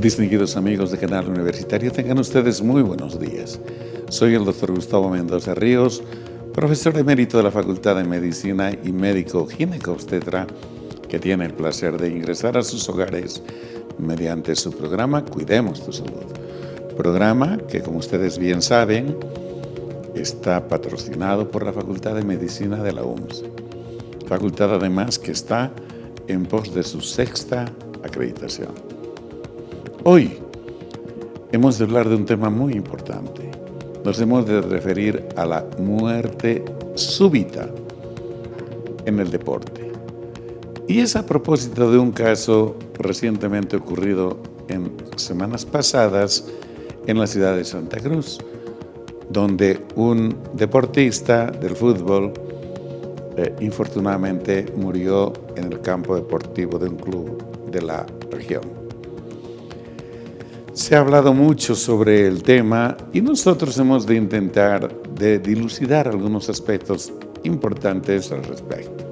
Distinguidos amigos de Canal Universitario, tengan ustedes muy buenos días. Soy el Dr. Gustavo Mendoza Ríos, profesor emérito de la Facultad de Medicina y médico ginecobstetra, que tiene el placer de ingresar a sus hogares mediante su programa Cuidemos tu Salud. Programa que, como ustedes bien saben, está patrocinado por la Facultad de Medicina de la UMS. Facultad además que está en pos de su 6ª acreditación. Hoy hemos de hablar de un tema muy importante. Nos hemos de referir a la muerte súbita en el deporte. Y es a propósito de un caso recientemente ocurrido en semanas pasadas en la ciudad de Santa Cruz, donde un deportista del fútbol infortunadamente murió en el campo deportivo de un club de la región. Se ha hablado mucho sobre el tema y nosotros hemos de intentar dilucidar algunos aspectos importantes al respecto.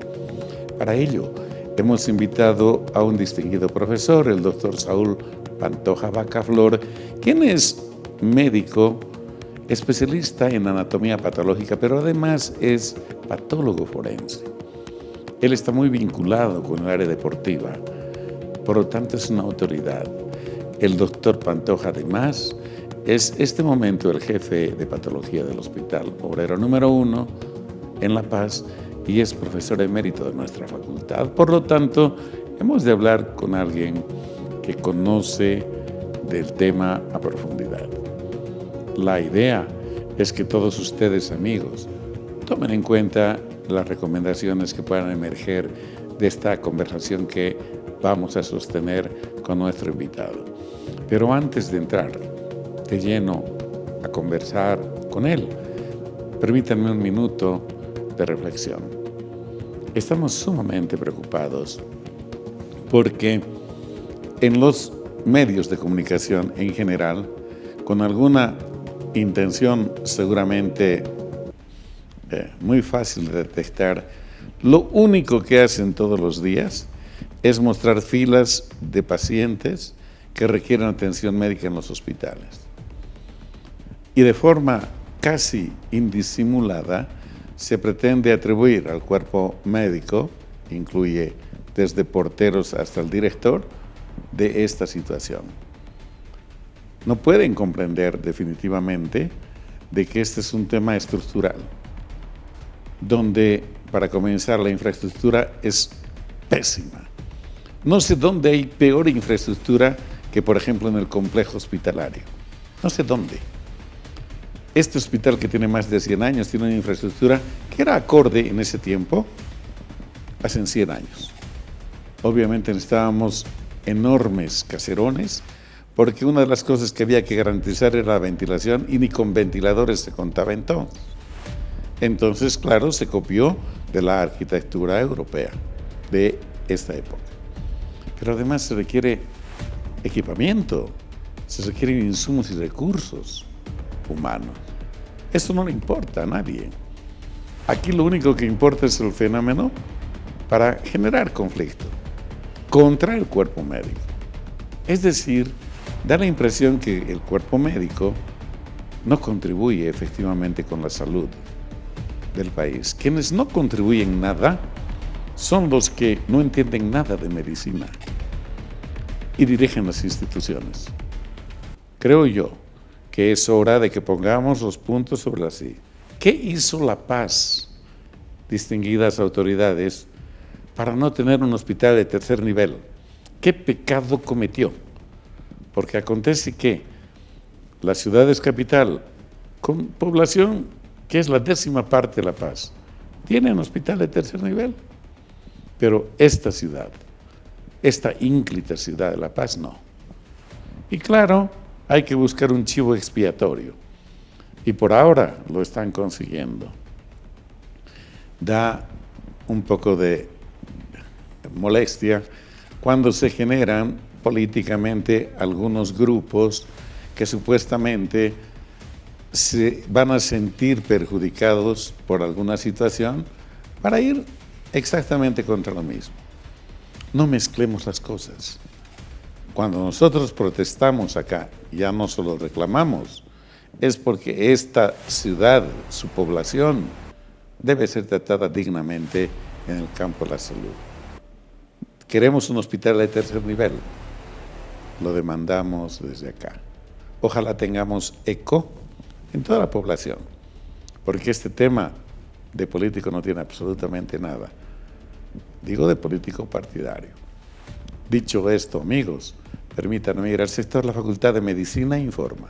Para ello, hemos invitado a un distinguido profesor, el doctor Saúl Pantoja Bacaflor, quien es médico, especialista en anatomía patológica, pero además es patólogo forense. Él está muy vinculado con el área deportiva, por lo tanto es una autoridad. El doctor Pantoja, además, es este momento el jefe de patología del Hospital Obrero número 1 en La Paz y es profesor emérito de nuestra facultad. Por lo tanto, hemos de hablar con alguien que conoce del tema a profundidad. La idea es que todos ustedes, amigos, tomen en cuenta las recomendaciones que puedan emerger de esta conversación que vamos a sostener con nuestro invitado. Pero antes de entrar de lleno a conversar con él, permítanme un minuto de reflexión. Estamos sumamente preocupados porque en los medios de comunicación en general, con alguna intención seguramente muy fácil de detectar, lo único que hacen todos los días es mostrar filas de pacientes que requieren atención médica en los hospitales. Y de forma casi indisimulada se pretende atribuir al cuerpo médico, incluye desde porteros hasta el director, de esta situación. No pueden comprender definitivamente de que este es un tema estructural, donde, para comenzar, la infraestructura es pésima. No sé dónde hay peor infraestructura que, por ejemplo, en el complejo hospitalario. No sé dónde. Este hospital, que tiene más de 100 años, tiene una infraestructura que era acorde en ese tiempo, hace 100 años. Obviamente necesitábamos enormes caserones, porque una de las cosas que había que garantizar era la ventilación, y ni con ventiladores se contaba entonces. Entonces, claro, se copió de la arquitectura europea de esta época. Pero además se requiere equipamiento, se requieren insumos y recursos humanos. Eso no le importa a nadie. Aquí lo único que importa es el fenómeno para generar conflicto contra el cuerpo médico. Es decir, da la impresión que el cuerpo médico no contribuye efectivamente con la salud del país. Quienes no contribuyen nada son los que no entienden nada de medicina y dirigen las instituciones. Creo yo que es hora de que pongamos los puntos sobre las i. ¿Qué hizo La Paz, distinguidas autoridades, para no tener un hospital de tercer nivel? ¿Qué pecado cometió? Porque acontece que la ciudad es capital, con población que es la 10ª parte de La Paz, tiene un hospital de tercer nivel. Pero esta ciudad, esta ínclita ciudad de La Paz, no. Y claro, hay que buscar un chivo expiatorio. Y por ahora lo están consiguiendo. Da un poco de molestia cuando se generan políticamente algunos grupos que supuestamente se van a sentir perjudicados por alguna situación para ir exactamente contra lo mismo. No mezclemos las cosas. Cuando nosotros protestamos acá, ya no solo reclamamos, es porque esta ciudad, su población, debe ser tratada dignamente en el campo de la salud. Queremos un hospital de tercer nivel, lo demandamos desde acá. Ojalá tengamos eco en toda la población, porque este tema de político no tiene absolutamente nada. Digo de político partidario. Dicho esto, amigos, permítanme ir al sector de la Facultad de Medicina Informa.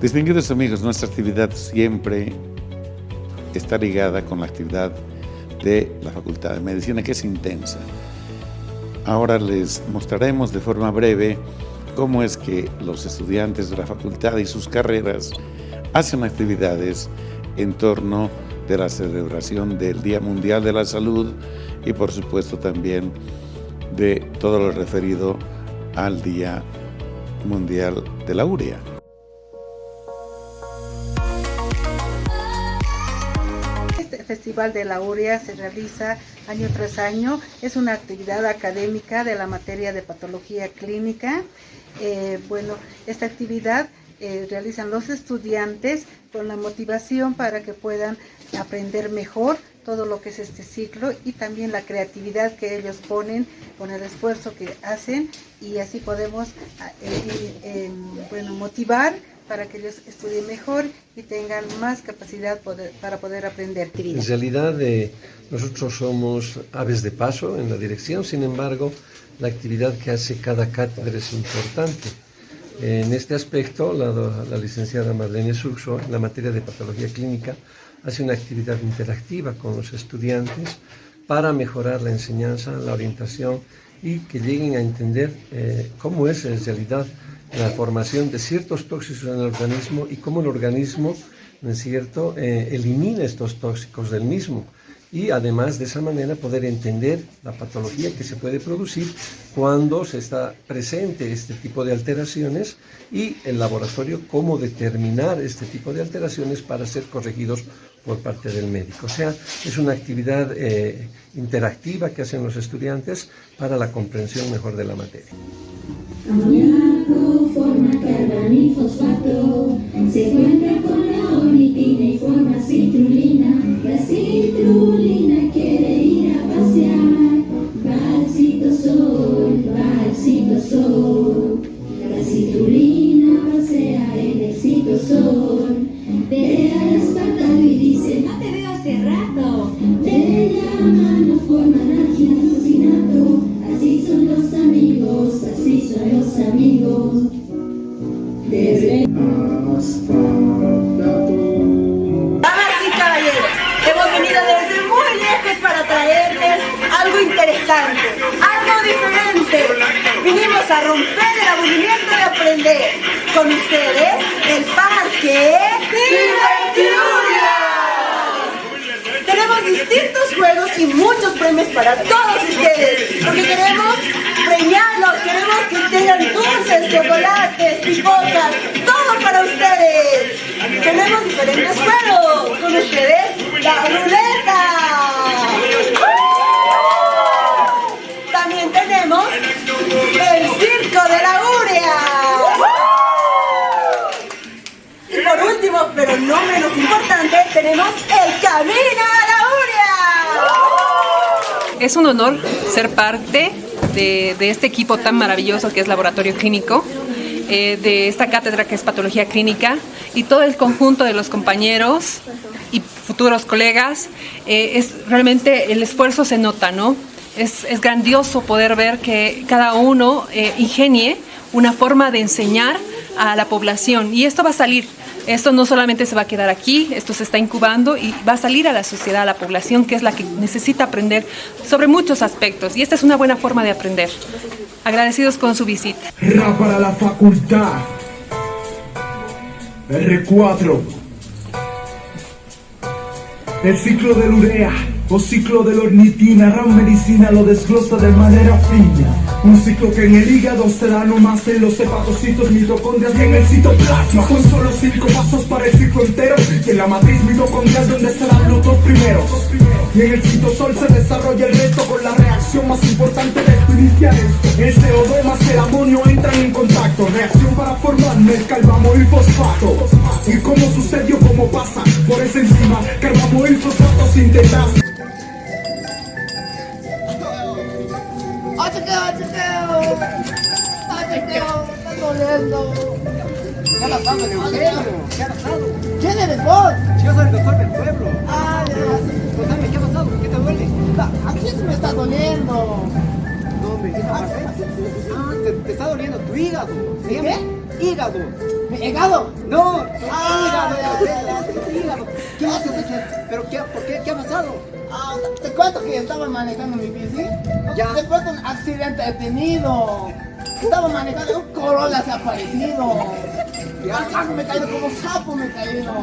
Distinguidos amigos, nuestra actividad siempre está ligada con la actividad de la Facultad de Medicina, que es intensa. Ahora les mostraremos de forma breve cómo es que los estudiantes de la facultad y sus carreras hacen actividades en torno de la celebración del Día Mundial de la Salud y por supuesto también de todo lo referido al Día Mundial de la Urea. Festival de la Urea se realiza año tras año. Es una actividad académica de la materia de patología clínica. Esta actividad realizan los estudiantes con la motivación para que puedan aprender mejor todo lo que es este ciclo y también la creatividad que ellos ponen con el esfuerzo que hacen, y así podemos motivar para que ellos estudien mejor y tengan más capacidad para poder aprender. En realidad nosotros somos aves de paso en la dirección, sin embargo la actividad que hace cada cátedra es importante. En este aspecto la licenciada Marlene Suxo, en la materia de patología clínica, hace una actividad interactiva con los estudiantes para mejorar la enseñanza, la orientación y que lleguen a entender cómo es en realidad la formación de ciertos tóxicos en el organismo y cómo el organismo, ¿no es cierto?, elimina estos tóxicos del mismo, y además de esa manera poder entender la patología que se puede producir cuando se está presente este tipo de alteraciones, y el laboratorio cómo determinar este tipo de alteraciones para ser corregidos por parte del médico. O sea, es una actividad interactiva que hacen los estudiantes para la comprensión mejor de la materia. Amoníaco forma carbamifosfato, se encuentra con la ornitina y forma citrulina. La citrulina quiere ir a pasear, va al citosol, va al citosol. La citrulina pasea en el citosol, ve al aspartamo y dice: no te veo hace rato. De la mano forman alginato, así son los amigos, así son los amigos. Desde Damas y caballeros, hemos venido desde muy lejos para traerles algo interesante, algo diferente. Vinimos a romper el aburrimiento de aprender. Con ustedes, el Parque Divertiuria. Tenemos distintos juegos y muchos premios para todos ustedes, porque queremos premiarlos, queremos que tengan dulces, chocolates, pipocas, todo para ustedes. Tenemos diferentes juegos, con ustedes la ruleta. También tenemos el circo de la Urea. Y por último, pero no menos importante, tenemos el Camino a la Urea. Es un honor ser parte de este equipo tan maravilloso que es Laboratorio Clínico, de esta cátedra que es Patología Clínica, y todo el conjunto de los compañeros y futuros colegas. Realmente el esfuerzo se nota, ¿no? Es grandioso poder ver que cada uno ingenie una forma de enseñar a la población, y esto va a salir. Esto no solamente se va a quedar aquí, esto se está incubando y va a salir a la sociedad, a la población, que es la que necesita aprender sobre muchos aspectos, y esta es una buena forma de aprender. Agradecidos con su visita. Ra para la facultad. R4. El ciclo del urea o ciclo de la ornitina, Ram Medicina lo desglosa de manera fina. Un ciclo que en el hígado se da nomás en los hepatocitos, mitocondrias y en el citoplasma. Con solo 5 pasos para el ciclo entero. Y en la matriz mitocondrial donde se dan los 2 primeros. Y en el citosol se desarrolla el resto con la reacción más importante de esto inicial. El CO2 más el amonio entran en contacto. Reacción para formar carbamoil fosfato. ¿Y cómo sucedió? ¿Cómo pasa? Por esa enzima carbamoil fosfato sintetasa. ¡Está doliendo! ¿Qué ha pasado, Eleuterio? ¿Qué ha pasado? ¿Quién eres vos? Yo soy el doctor del pueblo. Ah, ya. Contame, ¿qué ha pasado? ¿Qué te duele? Aquí se me está doliendo. ¿Dónde? ¿Qué está pasando? Te está doliendo tu hígado. ¿Qué? Hígado. ¿Mi hígado? No, hígado. Hígado. ¿Qué haces? ¿Pero qué? ¿Por qué? ¿Qué ha pasado? Te cuento que estaba manejando mi bici. Ya. De pronto un accidente he tenido. Estaba manejando, un Corolla se ha aparecido. Acá me he caído como sapo, me he caído.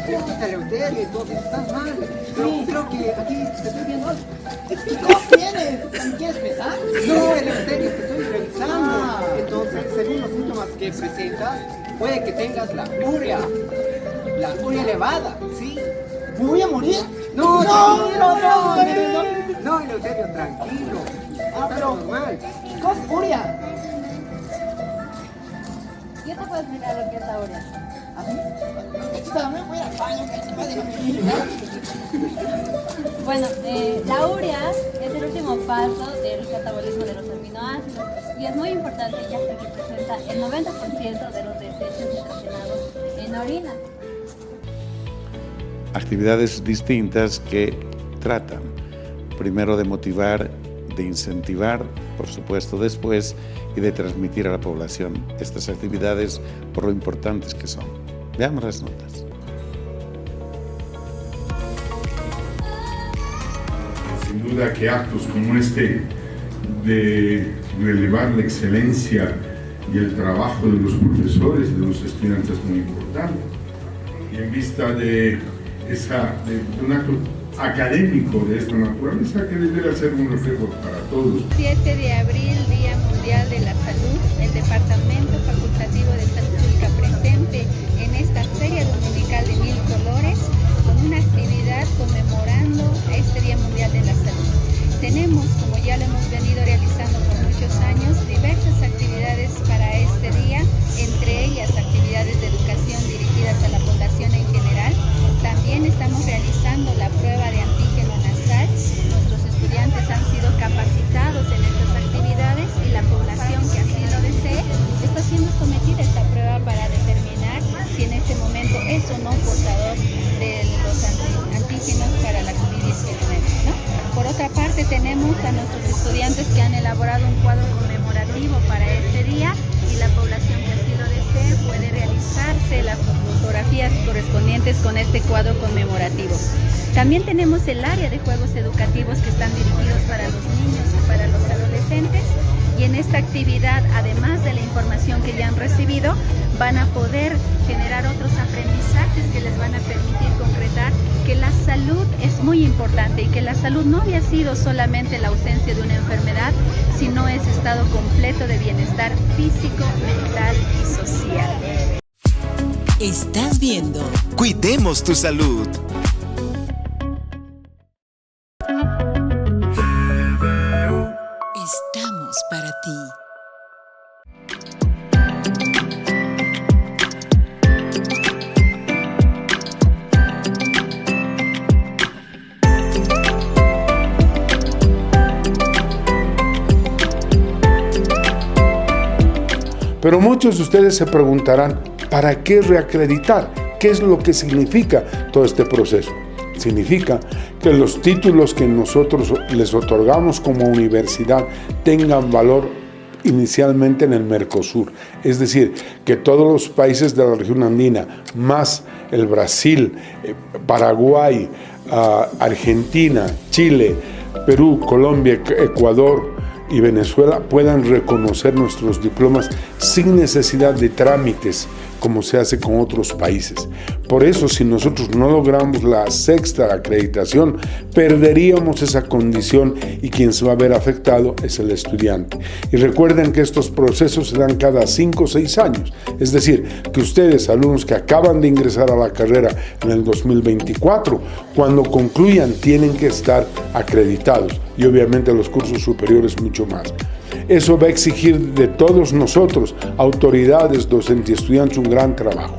Fíjate, Eleuterio, entonces estás mal. Pero creo que aquí te estoy viendo algo. ¿Qué cosa tienes? ¿Me quieres besar? No, Eleuterio, te estoy revisando. Entonces, según los síntomas que presentas, puede que tengas la urea elevada, ¿sí? ¿Me voy a morir? No, Eleuterio, tranquilo. Pero normal. ¿Qué cosa es urea? ¿Qué te puedo explicar lo que es la urea? ¿Así? También voy al baño, Bueno, la urea es el último paso del catabolismo de los aminoácidos y es muy importante ya que representa el 90% de los desechos nitrogenados en la orina. Actividades distintas que tratan primero de motivar, de incentivar, por supuesto después, y de transmitir a la población estas actividades por lo importantes que son. Veamos las notas. Sin duda que actos como este de relevar la excelencia y el trabajo de los profesores y de los estudiantes es muy importante. Y en vista de un acto académico de esta naturaleza que debería ser un reflejo para todos. 7 de abril, Día Mundial de la Salud, el Departamento Facultativo de Salud Pública presente en esta Feria Dominical de 1000 colores con una actividad conmemorando este Día Mundial de la Salud. Tenemos, como ya lo hemos venido realizando por muchos años, diversas actividades para este día, entre ellas actividades de educación dirigidas a la población en general. También estamos realizando la prueba de antígeno nasal. Nuestros estudiantes han sido capacitados en estas actividades y la población que así lo desee está siendo sometida a esta prueba para determinar si en este momento es o no portador de los antígenos para la COVID-19, ¿no? Por otra parte, tenemos a nuestros estudiantes que han elaborado un cuadro conmemorativo para este día y la población que así lo desee puede realizarse las fotografías correspondientes con este cuadro conmemorativo. También tenemos el área de juegos educativos que están dirigidos para los niños y para los adolescentes, y en esta actividad, además de la información que ya han recibido, van a poder generar otros aprendizajes que les van a permitir concretar que la salud es muy importante y que la salud no había sido solamente la ausencia de una enfermedad, sino ese estado completo de bienestar físico, mental y social. Estás viendo Cuidemos tu Salud. Estamos para ti. Pero muchos de ustedes se preguntarán, ¿para qué reacreditar? ¿Qué es lo que significa todo este proceso? Significa que los títulos que nosotros les otorgamos como universidad tengan valor inicialmente en el Mercosur. Es decir, que todos los países de la región andina, más el Brasil, Paraguay, Argentina, Chile, Perú, Colombia, Ecuador y Venezuela puedan reconocer nuestros diplomas sin necesidad de trámites como se hace con otros países. Por eso, si nosotros no logramos la 6ª acreditación, perderíamos esa condición y quien se va a ver afectado es el estudiante. Y recuerden que estos procesos se dan cada 5 o 6 años. Es decir, que ustedes, alumnos que acaban de ingresar a la carrera en el 2024, cuando concluyan tienen que estar acreditados y obviamente los cursos superiores mucho más. Eso va a exigir de todos nosotros, autoridades, docentes y estudiantes, un gran trabajo,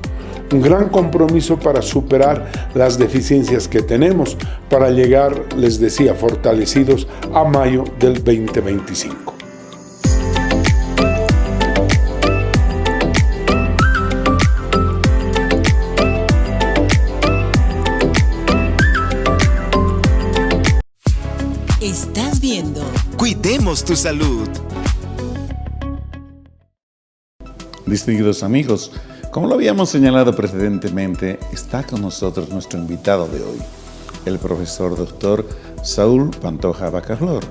un gran compromiso para superar las deficiencias que tenemos para llegar, les decía, fortalecidos a mayo del 2025. Estás viendo Cuidemos tu Salud. Distinguidos amigos, como lo habíamos señalado precedentemente, está con nosotros nuestro invitado de hoy, el profesor doctor Saúl Pantoja Bacaflor.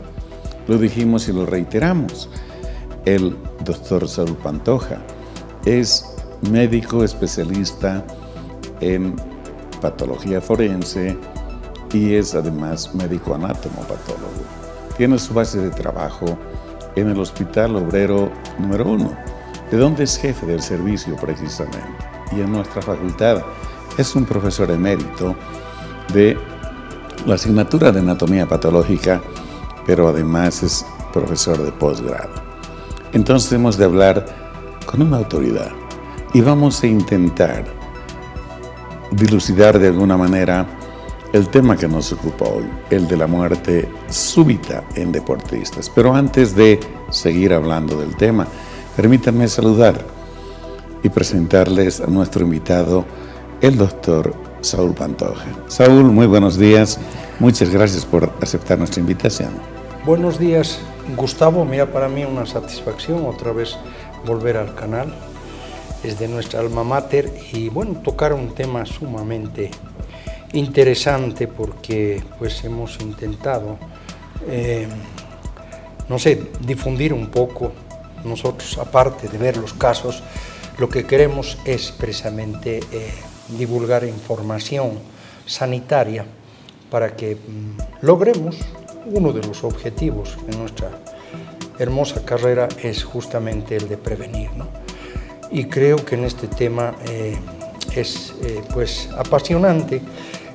Lo dijimos y lo reiteramos. El doctor Saúl Pantoja es médico especialista en patología forense y es además médico anatómopatólogo. Tiene su base de trabajo en el Hospital Obrero número 1, de donde es jefe del servicio precisamente. Y en nuestra facultad es un profesor emérito de la asignatura de anatomía patológica, pero además es profesor de posgrado. Entonces hemos de hablar con una autoridad y vamos a intentar dilucidar de alguna manera el tema que nos ocupa hoy, el de la muerte súbita en deportistas. Pero antes de seguir hablando del tema, permítanme saludar y presentarles a nuestro invitado, el doctor Saúl Pantoja. Saúl, muy buenos días. Muchas gracias por aceptar nuestra invitación. Buenos días, Gustavo. Mira, para mí una satisfacción otra vez volver al canal. Es de nuestra alma mater y bueno, tocar un tema sumamente interesante porque pues hemos intentado, difundir un poco. Nosotros, aparte de ver los casos, lo que queremos es precisamente divulgar información sanitaria para que logremos uno de los objetivos en nuestra hermosa carrera es justamente el de prevenir, ¿no? Y creo que en este tema es pues apasionante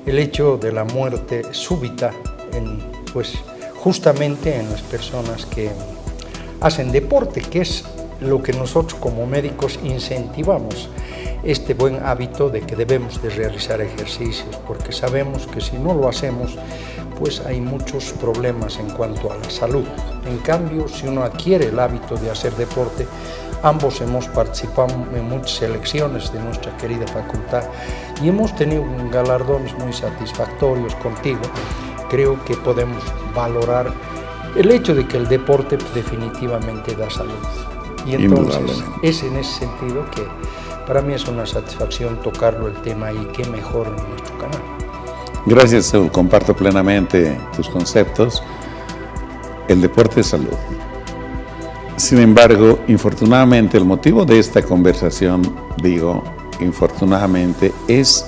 el hecho de la muerte súbita justamente en las personas que hacen deporte, que es lo que nosotros como médicos incentivamos, este buen hábito de que debemos de realizar ejercicios, porque sabemos que si no lo hacemos, pues hay muchos problemas en cuanto a la salud. En cambio, si uno adquiere el hábito de hacer deporte, ambos hemos participado en muchas selecciones de nuestra querida facultad y hemos tenido galardones muy satisfactorios contigo. Creo que podemos valorar el hecho de que el deporte definitivamente da salud. Y entonces es en ese sentido que para mí es una satisfacción tocarlo el tema y qué mejor en nuestro canal. Gracias, Saúl. Comparto plenamente tus conceptos. El deporte es salud. Sin embargo, infortunadamente, el motivo de esta conversación, infortunadamente, es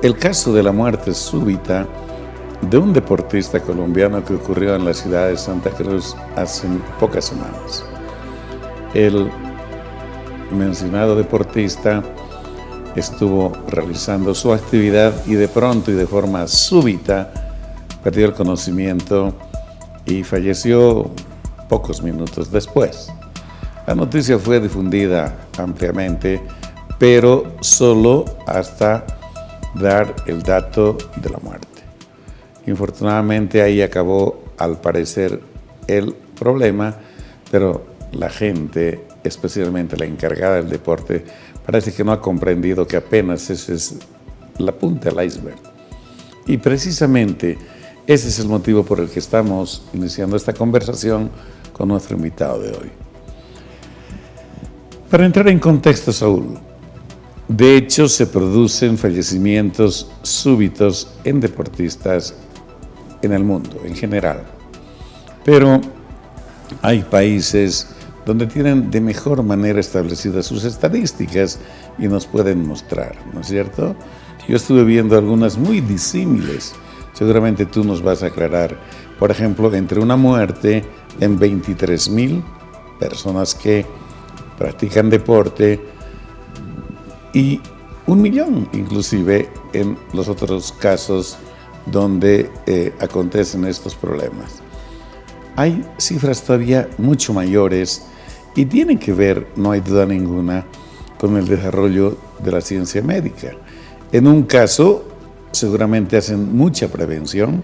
el caso de la muerte súbita de un deportista colombiano que ocurrió en la ciudad de Santa Cruz hace pocas semanas. El mencionado deportista estuvo realizando su actividad y de pronto y de forma súbita perdió el conocimiento y falleció pocos minutos después. La noticia fue difundida ampliamente, pero solo hasta dar el dato de la muerte. Infortunadamente ahí acabó, al parecer, el problema, pero la gente, especialmente la encargada del deporte, parece que no ha comprendido que apenas ese es la punta del iceberg. Y precisamente ese es el motivo por el que estamos iniciando esta conversación con nuestro invitado de hoy. Para entrar en contexto, Saúl, de hecho se producen fallecimientos súbitos en deportistas en el mundo en general, pero hay países donde tienen de mejor manera establecidas sus estadísticas y nos pueden mostrar, ¿no es cierto? Yo estuve viendo algunas muy disímiles, seguramente tú nos vas a aclarar, por ejemplo, entre una muerte en 23,000 personas que practican deporte y 1 millón inclusive en los otros casos donde acontecen estos problemas. Hay cifras todavía mucho mayores y tienen que ver, no hay duda ninguna, con el desarrollo de la ciencia médica. En un caso, seguramente hacen mucha prevención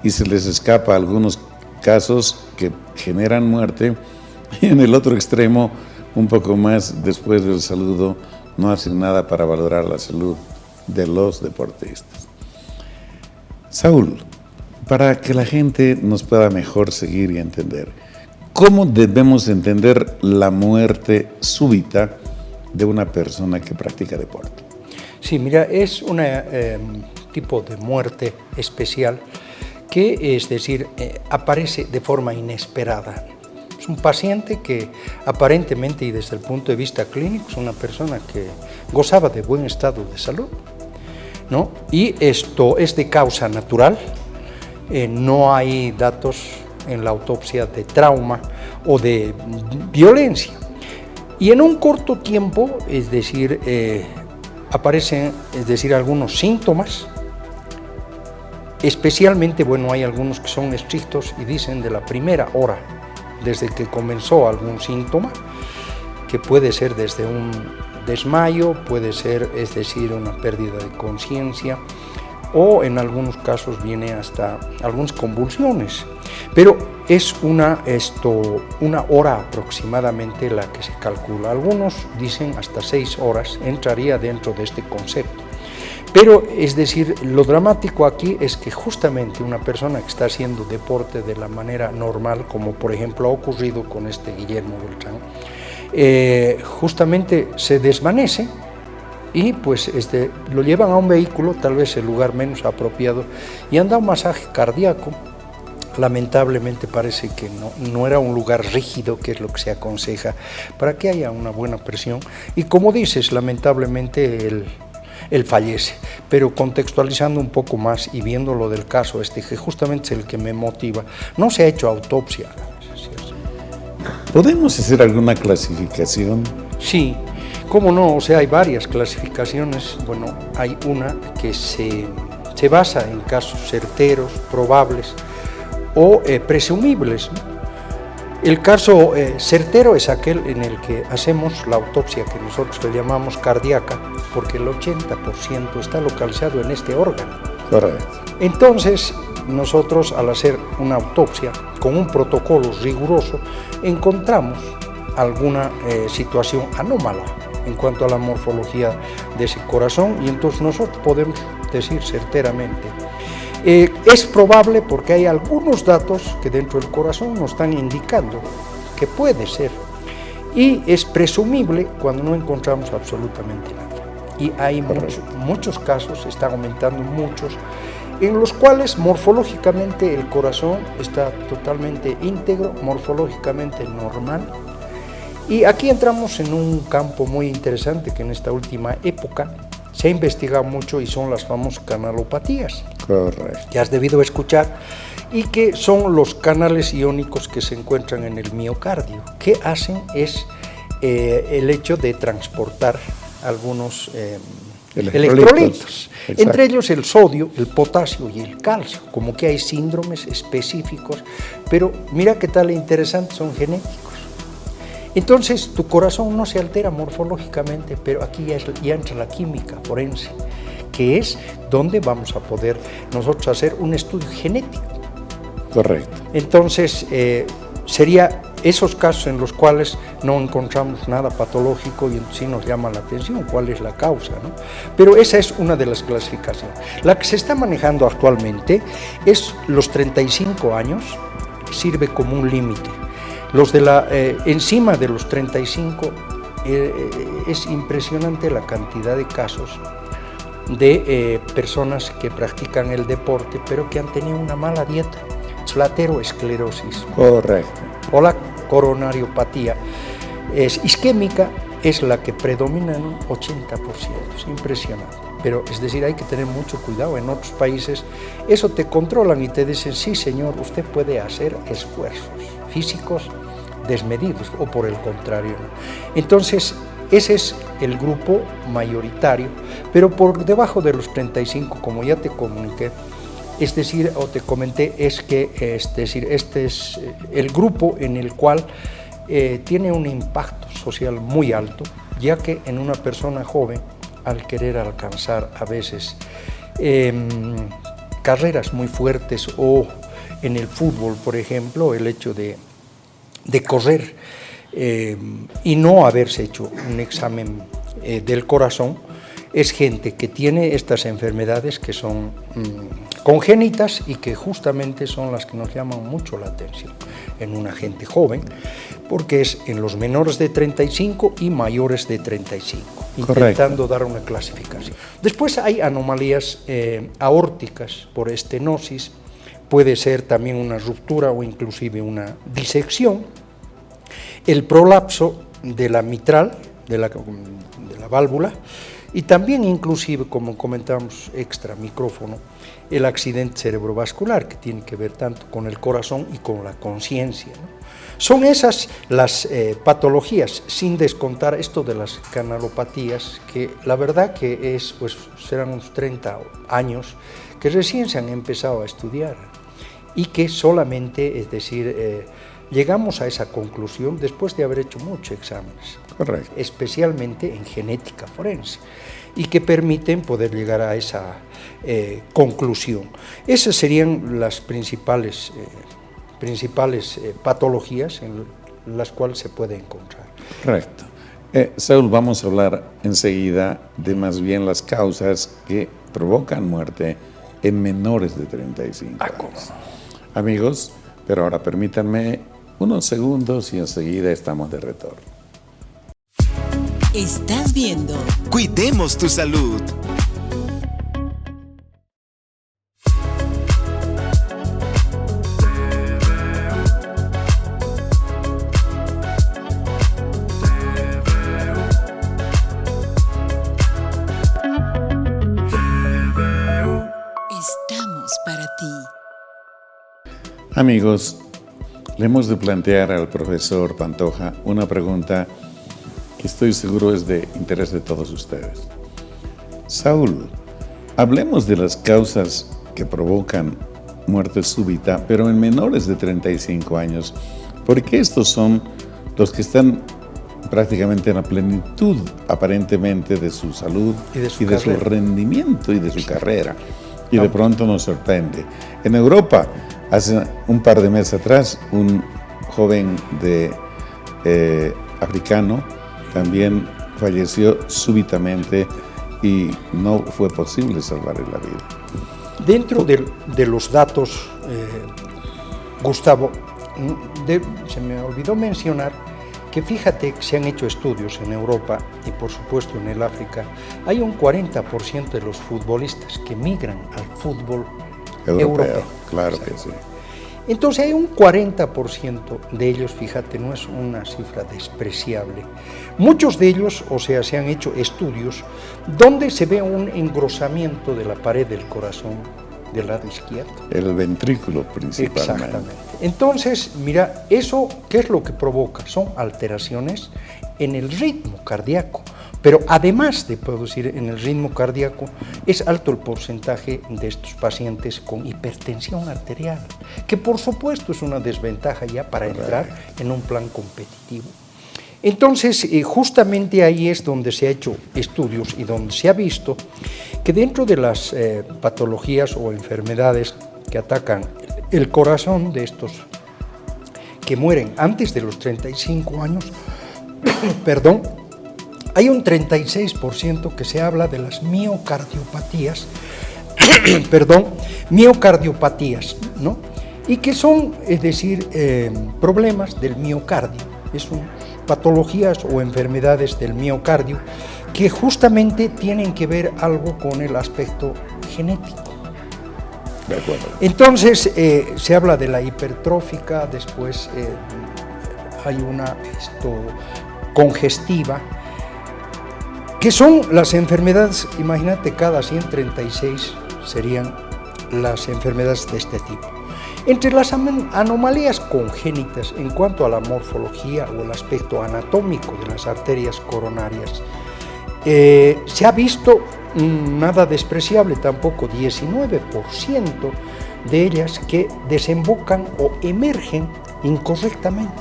y se les escapa algunos casos que generan muerte, y en el otro extremo, un poco más después del saludo, no hacen nada para valorar la salud de los deportistas. Saúl, para que la gente nos pueda mejor seguir y entender, ¿cómo debemos entender la muerte súbita de una persona que practica deporte? Sí, mira, es un tipo de muerte especial que, es decir, aparece de forma inesperada. Es un paciente que aparentemente y desde el punto de vista clínico es una persona que gozaba de buen estado de salud, ¿no? Y esto es de causa natural, no hay datos en la autopsia de trauma o de violencia. Y en un corto tiempo, es decir, aparecen, algunos síntomas. Especialmente, bueno, hay algunos que son estrictos y dicen de la primera hora, desde que comenzó algún síntoma, que puede ser desde un desmayo, puede ser, es decir, una pérdida de conciencia, o en algunos casos viene hasta algunas convulsiones. Pero es una hora aproximadamente la que se calcula. Algunos dicen hasta 6 horas, entraría dentro de este concepto. Pero, es decir, lo dramático aquí es que justamente una persona que está haciendo deporte de la manera normal, como por ejemplo ha ocurrido con este Guillermo Beltrán, justamente se desvanece y pues lo llevan a un vehículo, tal vez el lugar menos apropiado, y anda un masaje cardíaco. Lamentablemente parece que no era un lugar rígido, que es lo que se aconseja, para que haya una buena presión. Y como dices, lamentablemente él fallece, pero contextualizando un poco más y viendo lo del caso que justamente es el que me motiva, no se ha hecho autopsia. ¿Podemos hacer alguna clasificación? Sí, cómo no, o sea, hay varias clasificaciones. Bueno, hay una que se basa en casos certeros, probables o presumibles, ¿no? El caso certero es aquel en el que hacemos la autopsia que nosotros le llamamos cardíaca, porque el 80% está localizado en este órgano. Correcto. Entonces, nosotros al hacer una autopsia con un protocolo riguroso, encontramos alguna situación anómala en cuanto a la morfología de ese corazón, y entonces nosotros podemos decir certeramente. Es probable porque hay algunos datos que dentro del corazón nos están indicando que puede ser, y es presumible cuando no encontramos absolutamente nada. Y hay muchos casos, se están aumentando muchos, en los cuales morfológicamente el corazón está totalmente íntegro, morfológicamente normal. Y aquí entramos en un campo muy interesante que en esta última época se ha investigado mucho, y son las famosas canalopatías. Correcto. Que has debido escuchar, y que son los canales iónicos que se encuentran en el miocardio. ¿Qué hacen? Es el hecho de transportar algunos electrolitos, entre ellos el sodio, el potasio y el calcio, como que hay síndromes específicos, pero mira qué tal interesante, son genéticos. Entonces, tu corazón no se altera morfológicamente, pero aquí ya entra la química forense, que es donde vamos a poder nosotros hacer un estudio genético. Correcto. Entonces, sería esos casos en los cuales no encontramos nada patológico y sí nos llama la atención cuál es la causa, ¿no? Pero esa es una de las clasificaciones. La que se está manejando actualmente es los 35 años, sirve como un límite. Los de encima de los 35, es impresionante la cantidad de casos de personas que practican el deporte, pero que han tenido una mala dieta, esclerosis. Correcto. O la coronariopatía isquémica es la que predomina en un 80%, es impresionante. Pero es decir, hay que tener mucho cuidado. En otros países eso te controlan y te dicen, sí señor, usted puede hacer esfuerzos físicos desmedidos, o por el contrario, ¿no? Entonces, ese es el grupo mayoritario, pero por debajo de los 35, como ya te comuniqué, es decir, o te comenté, este es el grupo en el cual tiene un impacto social muy alto, ya que en una persona joven, al querer alcanzar a veces carreras muy fuertes, o en el fútbol, por ejemplo, el hecho de correr y no haberse hecho un examen del corazón, es gente que tiene estas enfermedades que son congénitas y que justamente son las que nos llaman mucho la atención en una gente joven, porque es en los menores de 35 y mayores de 35, intentando dar una clasificación. Después hay anomalías aórticas por estenosis, puede ser también una ruptura o inclusive una disección, el prolapso de la mitral, de la válvula, y también inclusive, como comentábamos extra micrófono, el accidente cerebrovascular, que tiene que ver tanto con el corazón y con la conciencia, ¿no? Son esas las patologías, sin descontar esto de las canalopatías, que la verdad que serán unos 30 años que recién se han empezado a estudiar y que solamente, es decir, llegamos a esa conclusión después de haber hecho muchos exámenes, correcto, especialmente en genética forense, y que permiten poder llegar a esa conclusión. Esas serían las principales patologías en las cuales se puede encontrar. Correcto. Saúl, vamos a hablar enseguida de más bien las causas que provocan muerte en menores de 35 años. Amigos, pero ahora permítanme unos segundos y enseguida estamos de retorno. Estás viendo Cuidemos tu Salud. Estamos para ti. Amigos, le hemos de plantear al profesor Pantoja una pregunta que estoy seguro es de interés de todos ustedes. Saúl, hablemos de las causas que provocan muerte súbita, pero en menores de 35 años, porque estos son los que están prácticamente en la plenitud, aparentemente, de su salud y de su rendimiento y de su carrera. Y de pronto nos sorprende. En Europa, hace un par de meses atrás, un joven africano también falleció súbitamente y no fue posible salvarle la vida. Dentro de los datos, Gustavo, se me olvidó mencionar que fíjate que se han hecho estudios en Europa y por supuesto en el África. Hay un 40% de los futbolistas que migran al fútbol europeo. Claro que sí. Entonces hay un 40% de ellos, fíjate, no es una cifra despreciable. Muchos de ellos, se han hecho estudios donde se ve un engrosamiento de la pared del corazón del lado izquierdo. El ventrículo principalmente. Exactamente. Entonces, mira, eso, ¿qué es lo que provoca? Son alteraciones en el ritmo cardíaco. Pero además de producir en el ritmo cardíaco, es alto el porcentaje de estos pacientes con hipertensión arterial, que por supuesto es una desventaja ya para entrar en un plan competitivo. Entonces, justamente ahí es donde se ha hecho estudios y donde se ha visto que dentro de las patologías o enfermedades que atacan el corazón de estos que mueren antes de los 35 años, perdón, hay un 36% que se habla de las miocardiopatías, miocardiopatías, ¿no? Y que son, es decir, problemas del miocardio, son patologías o enfermedades del miocardio que justamente tienen que ver algo con el aspecto genético. De acuerdo. Entonces, se habla de la hipertrófica, después hay una congestiva, que son las enfermedades, imagínate, cada 136 serían las enfermedades de este tipo. Entre las anomalías congénitas en cuanto a la morfología o el aspecto anatómico de las arterias coronarias, se ha visto nada despreciable tampoco, 19% de ellas que desembocan o emergen incorrectamente.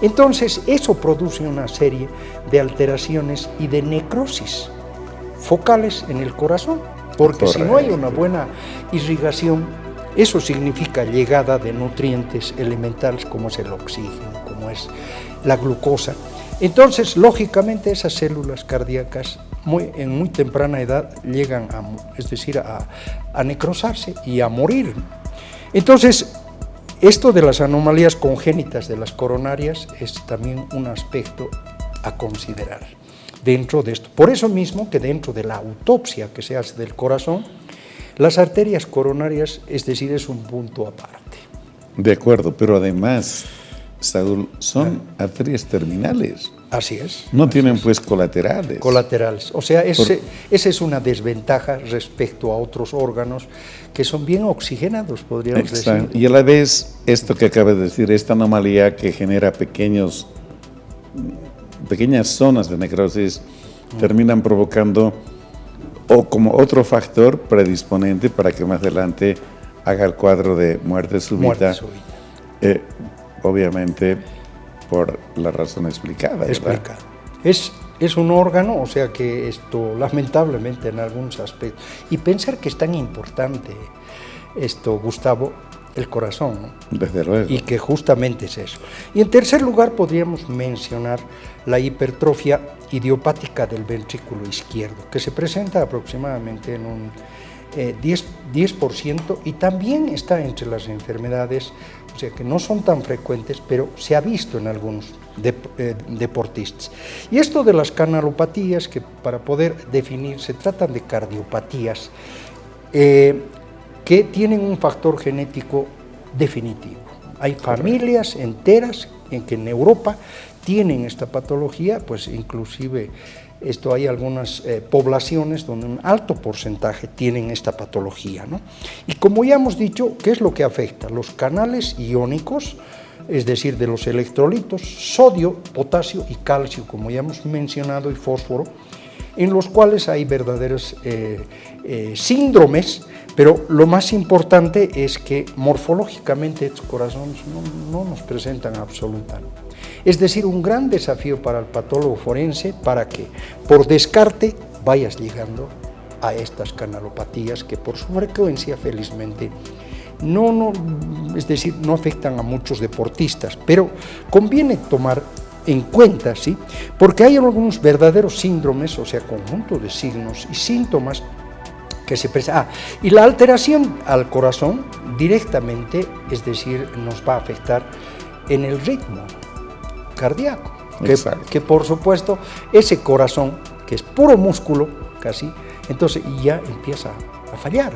Entonces, eso produce una serie de alteraciones y de necrosis focales en el corazón, porque si no hay una buena irrigación, eso significa llegada de nutrientes elementales como es el oxígeno, como es la glucosa. Entonces, lógicamente, esas células cardíacas en muy temprana edad llegan a necrosarse y a morir. Entonces, esto de las anomalías congénitas de las coronarias es también un aspecto a considerar dentro de esto. Por eso mismo que dentro de la autopsia que se hace del corazón, las arterias coronarias, es decir, es un punto aparte. De acuerdo, pero además, Saúl, son arterias terminales. Así es. No tienen pues colaterales. Colaterales. O sea, esa es una desventaja respecto a otros órganos que son bien oxigenados, podríamos decir. Y a la vez, esto que acaba de decir, esta anomalía que genera pequeñas zonas de necrosis, terminan provocando o como otro factor predisponente para que más adelante haga el cuadro de muerte súbita. Obviamente por la razón explicada. Explicada. Es un órgano, o sea que esto, lamentablemente en algunos aspectos, y pensar que es tan importante esto, Gustavo, el corazón, ¿no? Desde luego. Y que justamente es eso. Y en tercer lugar podríamos mencionar la hipertrofia idiopática del ventrículo izquierdo, que se presenta aproximadamente en un 10% y también está entre las enfermedades, o sea que no son tan frecuentes, pero se ha visto en algunos deportistas. Y esto de las canalopatías, que para poder definir se tratan de cardiopatías que tienen un factor genético definitivo. Hay familias enteras en Europa tienen esta patología, pues inclusive hay algunas poblaciones donde un alto porcentaje tienen esta patología, ¿no? Y como ya hemos dicho, ¿qué es lo que afecta? Los canales iónicos, es decir, de los electrolitos, sodio, potasio y calcio, como ya hemos mencionado, y fósforo, en los cuales hay verdaderos síndromes, pero lo más importante es que morfológicamente estos corazones no nos presentan absolutamente. Es decir, un gran desafío para el patólogo forense para que, por descarte, vayas llegando a estas canalopatías que por su frecuencia, felizmente, no afectan a muchos deportistas, pero conviene tomar en cuenta, ¿sí? Porque hay algunos verdaderos síndromes, o sea, conjunto de signos y síntomas que se presentan. Y la alteración al corazón directamente, es decir, nos va a afectar en el ritmo cardíaco, que por supuesto ese corazón, que es puro músculo casi, entonces ya empieza a fallar.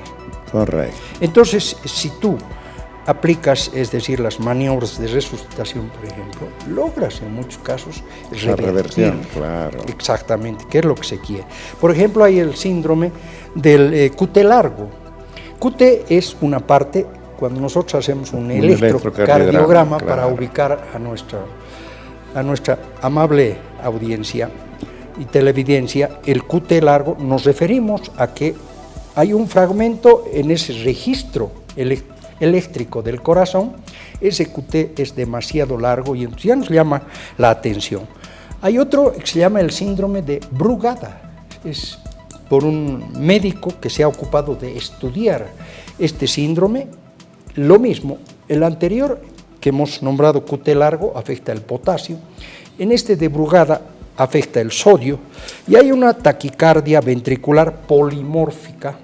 Correcto. Entonces, si tú aplicas, es decir, las maniobras de resucitación, por ejemplo, logras en muchos casos la reversión, claro. Exactamente, que es lo que se quiere. Por ejemplo, hay el síndrome del QT largo. QT es una parte, cuando nosotros hacemos un electrocardiograma, claro, para ubicar a nuestra amable audiencia y televidencia, el QT largo, nos referimos a que hay un fragmento en ese registro eléctrico del corazón, ese QT es demasiado largo y ya nos llama la atención. Hay otro que se llama el síndrome de Brugada, es por un médico que se ha ocupado de estudiar este síndrome. Lo mismo, el anterior que hemos nombrado QT largo afecta el potasio, en este de Brugada afecta el sodio y hay una taquicardia ventricular polimórfica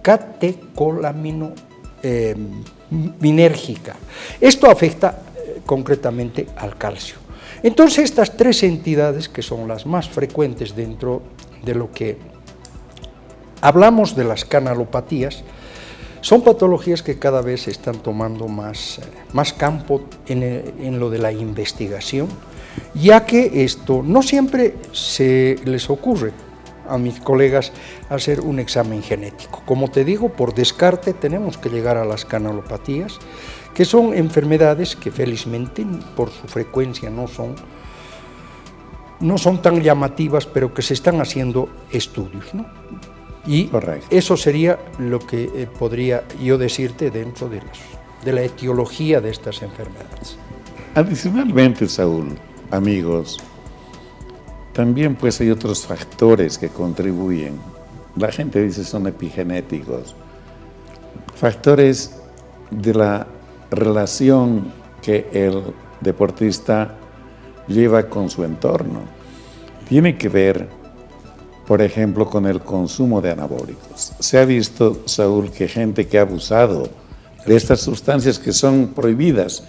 catecolamininérgica. Esto afecta concretamente al calcio. Entonces, estas tres entidades, que son las más frecuentes dentro de lo que hablamos de las canalopatías, Son patologías que cada vez están tomando más campo en lo de la investigación, ya que esto no siempre se les ocurre a mis colegas hacer un examen genético. Como te digo, por descarte tenemos que llegar a las canalopatías, que son enfermedades que felizmente por su frecuencia no son tan llamativas, pero que se están haciendo estudios, ¿no? Y correcto, eso sería lo que podría yo decirte dentro de la etiología de estas enfermedades. Adicionalmente, Saúl, amigos, también pues hay otros factores que contribuyen. La gente dice son epigenéticos. Factores de la relación que el deportista lleva con su entorno. Tiene que ver, por ejemplo, con el consumo de anabólicos. Se ha visto, Saúl, que gente que ha abusado de estas sustancias que son prohibidas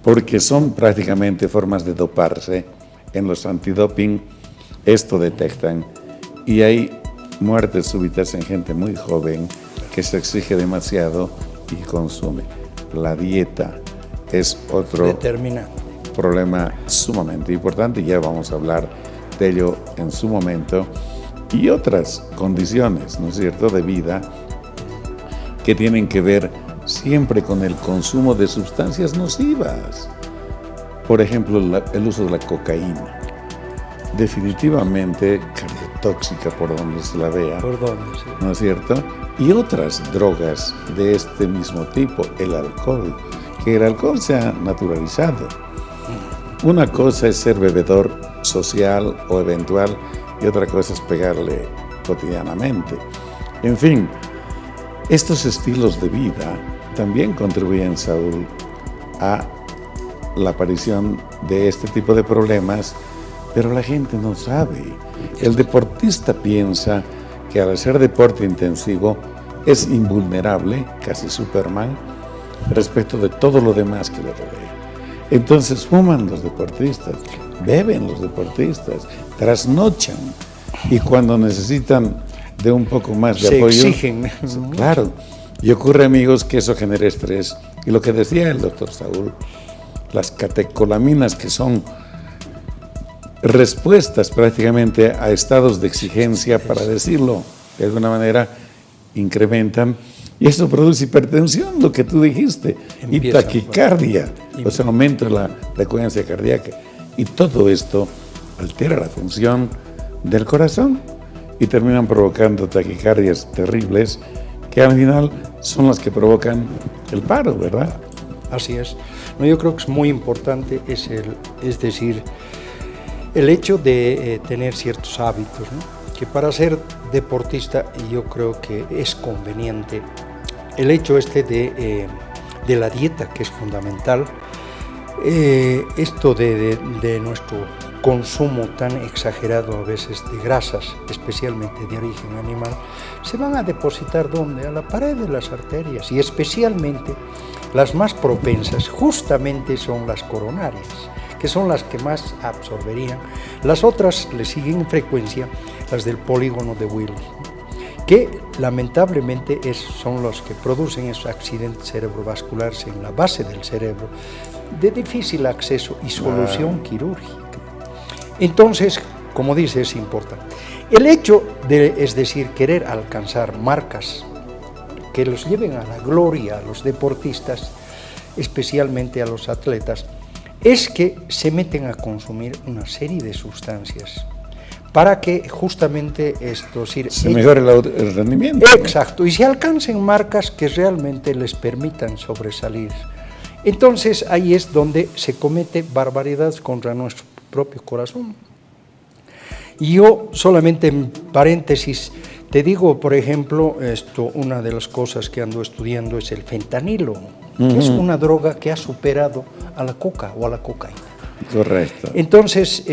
porque son prácticamente formas de doparse. En los antidoping esto detectan y hay muertes súbitas en gente muy joven que se exige demasiado y consume. La dieta es otro problema sumamente importante, ya vamos a hablar de ello en su momento, y otras condiciones, ¿no es cierto?, de vida que tienen que ver siempre con el consumo de sustancias nocivas. Por ejemplo, el uso de la cocaína, definitivamente cardiotóxica por donde se la vea, ¿no es cierto? Y otras drogas de este mismo tipo, el alcohol, que el alcohol se ha naturalizado. Una cosa es ser bebedor social o eventual y otra cosa es pegarle cotidianamente. En fin, estos estilos de vida también contribuyen, Saúl, a la aparición de este tipo de problemas, pero la gente no sabe. El deportista piensa que al hacer deporte intensivo es invulnerable, casi Superman, respecto de todo lo demás que le rodea. Entonces fuman los deportistas, beben los deportistas, trasnochan, y cuando necesitan de un poco más de apoyo, exigen. Claro, y ocurre, amigos, que eso genera estrés. Y lo que decía el doctor Saúl, las catecolaminas, que son respuestas prácticamente a estados de exigencia, para decirlo de alguna manera, incrementan, y eso produce hipertensión, lo que tú dijiste, y taquicardia, o sea, aumento de la frecuencia cardíaca, y todo esto altera la función del corazón y terminan provocando taquicardias terribles que al final son las que provocan el paro, ¿verdad? Así es. No, yo creo que es muy importante, es decir, el hecho de tener ciertos hábitos, ¿no? Que para ser deportista yo creo que es conveniente el hecho de la dieta, que es fundamental, esto de nuestro consumo tan exagerado a veces de grasas, especialmente de origen animal, se van a depositar ¿dónde? A la pared de las arterias, y especialmente las más propensas justamente son las coronarias, que son las que más absorberían. Las otras le siguen en frecuencia las del polígono de Willis, que lamentablemente son los que producen esos accidentes cerebrovasculares en la base del cerebro, de difícil acceso y solución quirúrgica. Entonces, como dice, es importante. El hecho de, es decir, querer alcanzar marcas que los lleven a la gloria a los deportistas, especialmente a los atletas, es que se meten a consumir una serie de sustancias para que justamente esto se mejore el rendimiento. Exacto, y se alcancen marcas que realmente les permitan sobresalir. Entonces ahí es donde se comete barbaridades contra nuestro propio corazón. Y yo solamente en paréntesis te digo, por ejemplo, una de las cosas que ando estudiando es el fentanilo, que es una droga que ha superado a la coca o a la cocaína. Correcto. Entonces,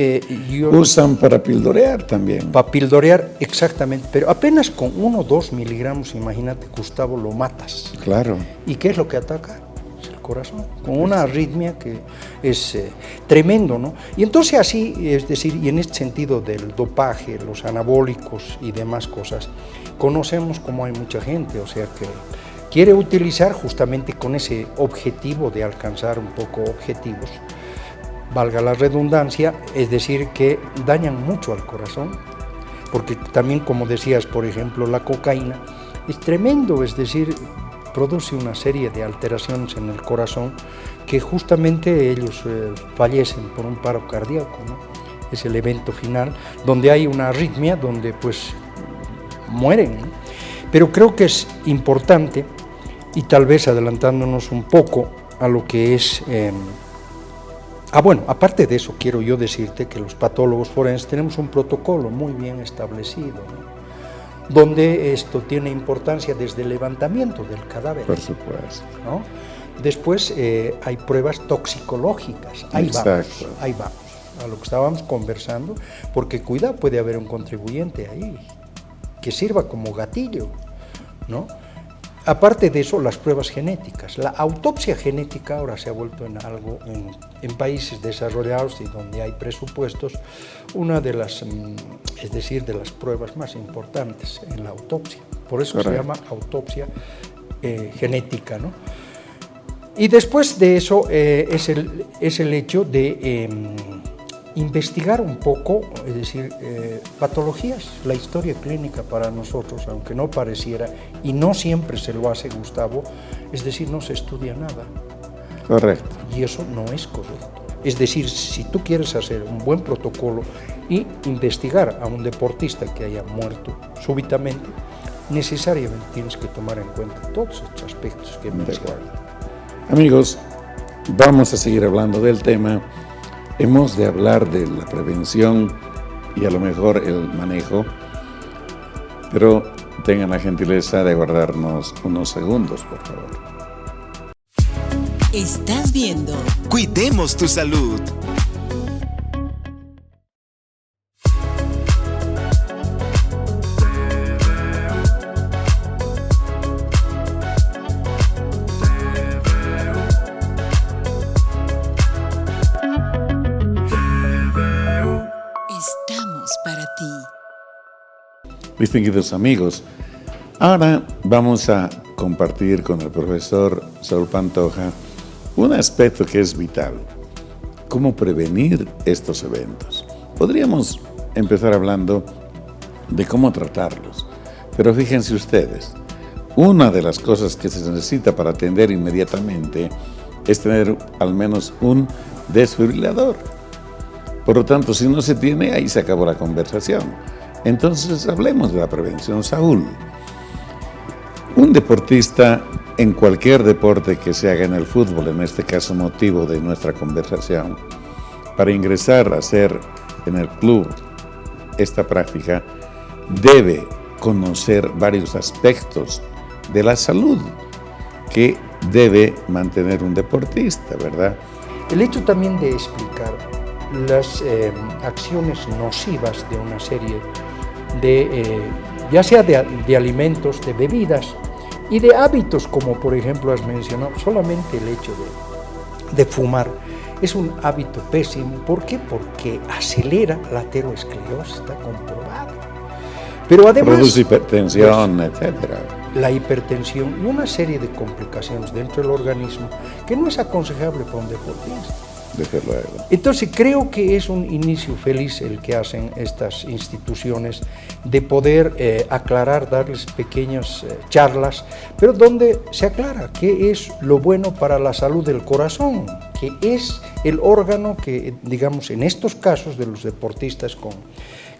usan para pildorear también. Para pildorear, exactamente, pero apenas con 1 o 2 miligramos, imagínate, Gustavo, lo matas. Claro. ¿Y qué es lo que ataca? Es el corazón, con una arritmia que es tremendo, ¿no? Y entonces así, es decir, y en este sentido del dopaje, los anabólicos y demás cosas, conocemos cómo hay mucha gente, o sea que quiere utilizar justamente con ese objetivo de alcanzar un poco objetivos, valga la redundancia, es decir, que dañan mucho al corazón, porque también, como decías, por ejemplo, la cocaína es tremendo, es decir, produce una serie de alteraciones en el corazón que justamente ellos fallecen por un paro cardíaco, ¿no? Es el evento final, donde hay una arritmia, donde pues mueren, ¿no? Pero creo que es importante, y tal vez adelantándonos un poco a lo que es... bueno, aparte de eso, quiero yo decirte que los patólogos forenses tenemos un protocolo muy bien establecido, ¿no? Donde esto tiene importancia desde el levantamiento del cadáver. Por supuesto. ¿No? Después hay pruebas toxicológicas. Ahí vamos, a lo que estábamos conversando, porque cuidado, puede haber un contribuyente ahí que sirva como gatillo, ¿no? Aparte de eso, las pruebas genéticas. La autopsia genética ahora se ha vuelto en algo, en países desarrollados y donde hay presupuestos, una de las, es decir, de las pruebas más importantes en la autopsia. Por eso se llama autopsia genética, ¿no? Y después de eso es el hecho de investigar un poco, es decir, patologías, la historia clínica para nosotros, aunque no pareciera, y no siempre se lo hace Gustavo, es decir, no se estudia nada. Correcto. Y eso no es correcto. Es decir, si tú quieres hacer un buen protocolo y investigar a un deportista que haya muerto súbitamente, necesariamente tienes que tomar en cuenta todos estos aspectos que hemos mencionado. Amigos, vamos a seguir hablando del tema. Hemos de hablar de la prevención y a lo mejor el manejo, pero tengan la gentileza de guardarnos unos segundos, por favor. Estás viendo Cuidemos tu Salud. Distinguidos amigos, ahora vamos a compartir con el profesor Saúl Pantoja un aspecto que es vital: cómo prevenir estos eventos. Podríamos empezar hablando de cómo tratarlos, pero fíjense ustedes, una de las cosas que se necesita para atender inmediatamente es tener al menos un desfibrilador. Por lo tanto, si no se tiene, ahí se acabó la conversación. Entonces, hablemos de la prevención, Saúl. Un deportista, en cualquier deporte que se haga, en el fútbol, en este caso motivo de nuestra conversación, para ingresar a hacer en el club esta práctica, debe conocer varios aspectos de la salud que debe mantener un deportista, ¿verdad? El hecho también de explicar las acciones nocivas de una serie de, ya sea de alimentos, de bebidas y de hábitos, como por ejemplo has mencionado, solamente el hecho de fumar es un hábito pésimo. ¿Por qué? Porque acelera la aterosclerosis, está comprobado. Pero además produce hipertensión, etcétera. La hipertensión y una serie de complicaciones dentro del organismo que no es aconsejable para un deportista. Desde luego. Entonces creo que es un inicio feliz el que hacen estas instituciones de poder aclarar, darles pequeñas charlas, pero donde se aclara qué es lo bueno para la salud del corazón, que es el órgano que, digamos, en estos casos de los deportistas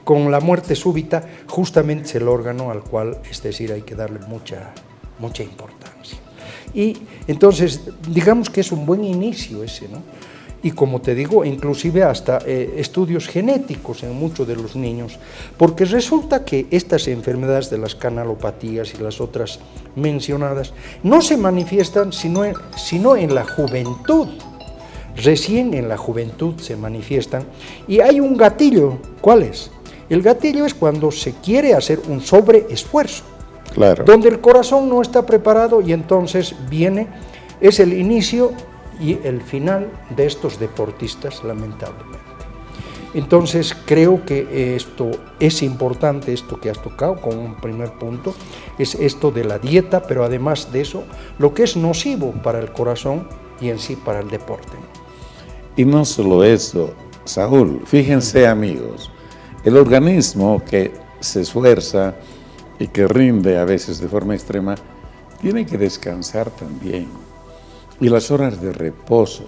con la muerte súbita, justamente es el órgano al cual, es decir, hay que darle mucha importancia. Y entonces, digamos que es un buen inicio ese, ¿no? Y como te digo, inclusive hasta estudios genéticos en muchos de los niños, porque resulta que estas enfermedades de las canalopatías y las otras mencionadas no se manifiestan sino en la juventud. Recién en la juventud se manifiestan y hay un gatillo. ¿Cuál es? El gatillo es cuando se quiere hacer un sobreesfuerzo, claro, donde el corazón no está preparado y entonces viene es el inicio y el final de estos deportistas, lamentablemente. Entonces creo que esto es importante, esto que has tocado como un primer punto, es esto de la dieta, pero además de eso, lo que es nocivo para el corazón y en sí para el deporte. Y no solo eso, Saúl, fíjense amigos, el organismo que se esfuerza y que rinde a veces de forma extrema, tiene que descansar también. Y las horas de reposo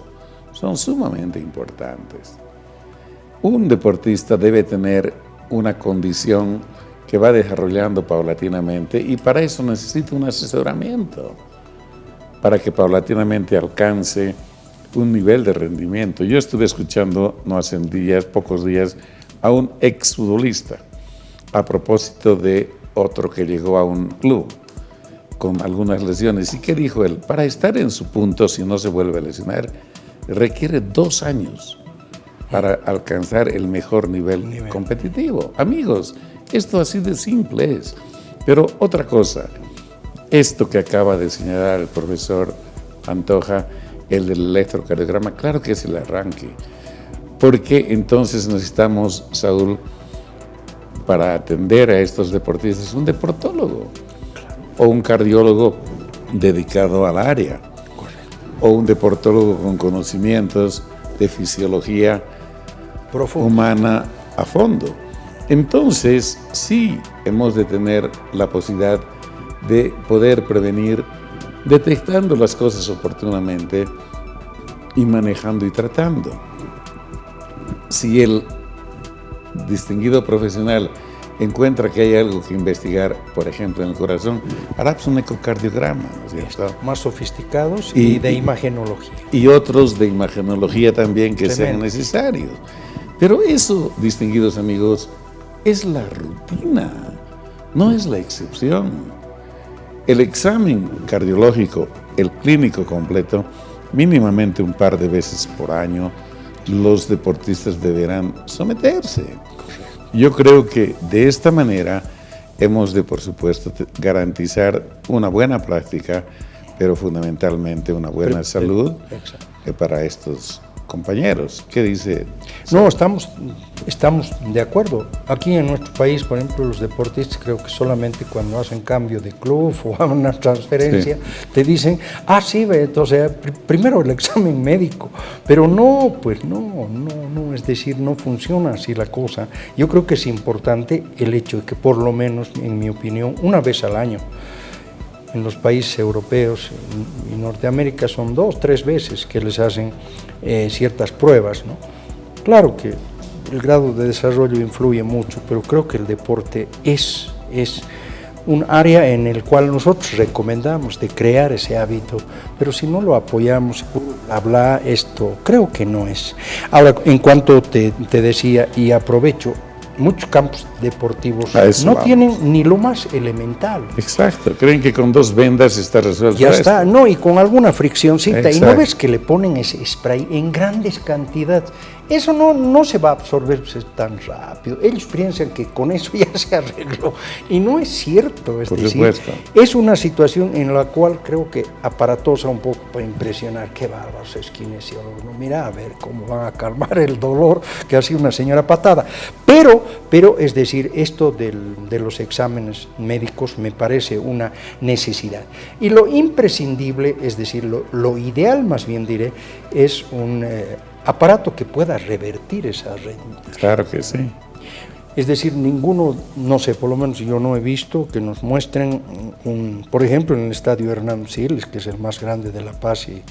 son sumamente importantes. Un deportista debe tener una condición que va desarrollando paulatinamente y para eso necesita un asesoramiento, para que paulatinamente alcance un nivel de rendimiento. Yo estuve escuchando, no hace pocos días, a un exfutbolista a propósito de otro que llegó a un club con algunas lesiones. ¿Y qué dijo él? Para estar en su punto, si no se vuelve a lesionar, requiere 2 años para alcanzar el mejor nivel competitivo. Amigos, esto así de simple es. Pero otra cosa, esto que acaba de señalar el profesor Pantoja, el del electrocardiograma, claro que es el arranque. Porque entonces necesitamos, Saúl, para atender a estos deportistas, un deportólogo o un cardiólogo dedicado al área o un deportólogo con conocimientos de fisiología humana a fondo. Entonces, sí hemos de tener la posibilidad de poder prevenir detectando las cosas oportunamente y manejando y tratando. Si el distinguido profesional encuentra que hay algo que investigar, por ejemplo, en el corazón, hará un ecocardiograma, ¿no es cierto? Más sofisticados y de imagenología. Y otros de imagenología también que sean necesarios. Pero eso, distinguidos amigos, es la rutina, no es la excepción. El examen cardiológico, el clínico completo, mínimamente un par de veces por año, los deportistas deberán someterse. Yo creo que de esta manera hemos de, por supuesto, garantizar una buena práctica, pero fundamentalmente una buena salud para estos compañeros. ¿Qué dice? No, estamos de acuerdo. Aquí en nuestro país, por ejemplo, los deportistas creo que solamente cuando hacen cambio de club o una transferencia, te dicen, sí, entonces primero el examen médico, pero no, pues no, es decir, no funciona así la cosa. Yo creo que es importante el hecho de que por lo menos, en mi opinión, una vez al año, en los países europeos y Norteamérica son 2 o 3 veces que les hacen ciertas pruebas, ¿no? Claro que el grado de desarrollo influye mucho, pero creo que el deporte es un área en el cual nosotros recomendamos de crear ese hábito, pero si no lo apoyamos, hablar esto, creo que no es. Ahora, en cuanto te decía, y aprovecho, muchos campos deportivos no tienen ni lo más elemental. Exacto, creen que con 2 vendas está resuelto. Ya está, no, y con alguna friccióncita, y no ves que le ponen ese spray en grandes cantidades. Eso no se va a absorber tan rápido. Ellos piensan que con eso ya se arregló, y no es cierto. Es decir, es una situación en la cual creo que aparatosa un poco para impresionar. Qué bárbaros es kinesiólogos, ¿no? Mira a ver cómo van a calmar el dolor que ha sido una señora patada. Pero es decir, esto de los exámenes médicos me parece una necesidad. Y lo imprescindible, es decir, lo ideal más bien diré, es un aparato que pueda revertir esa arritmia. Claro que sí. Es decir, ninguno, no sé, por lo menos yo no he visto que nos muestren, por ejemplo, en el estadio Hernán Siles, que es el más grande de La Paz y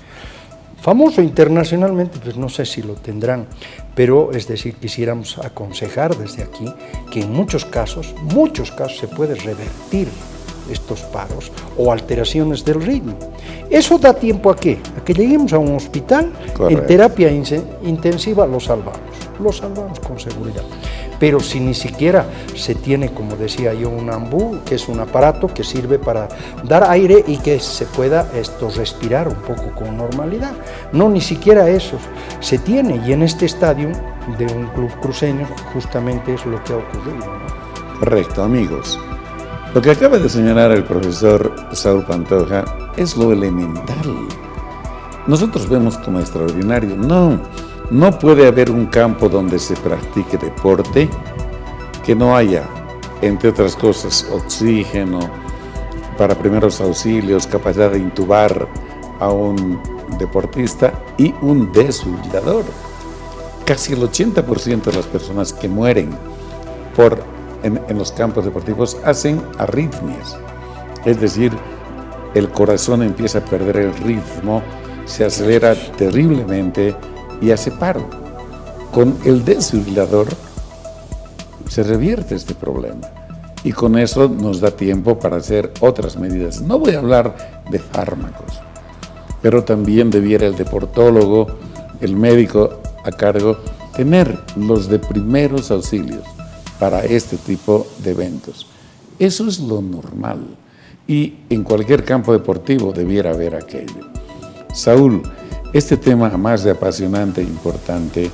famoso internacionalmente, pues no sé si lo tendrán, pero es decir, quisiéramos aconsejar desde aquí que en muchos casos se puede revertir estos paros o alteraciones del ritmo. ¿Eso da tiempo a qué? A que lleguemos a un hospital. En terapia intensiva lo salvamos con seguridad. Pero si ni siquiera se tiene, como decía yo, un AMBU, que es un aparato que sirve para dar aire y que se pueda respirar un poco con normalidad. No, ni siquiera eso se tiene, y en este estadio de un club cruceño justamente es lo que ha ocurrido, ¿no? Correcto, amigos. Lo que acaba de señalar el profesor Saúl Pantoja es lo elemental. nosotros vemos como extraordinario. No puede haber un campo donde se practique deporte que no haya, entre otras cosas, oxígeno para primeros auxilios, capacidad de intubar a un deportista y un desfibrilador. Casi el 80% de las personas que mueren en los campos deportivos hacen arritmias, es decir, el corazón empieza a perder el ritmo, se acelera terriblemente y hace paro. Con el desfibrilador se revierte este problema y con eso nos da tiempo para hacer otras medidas. No voy a hablar de fármacos, pero también debiera el deportólogo, el médico a cargo, tener los de primeros auxilios para este tipo de eventos. Eso es lo normal y en cualquier campo deportivo debiera haber aquello. Saúl, este tema, más de apasionante e importante,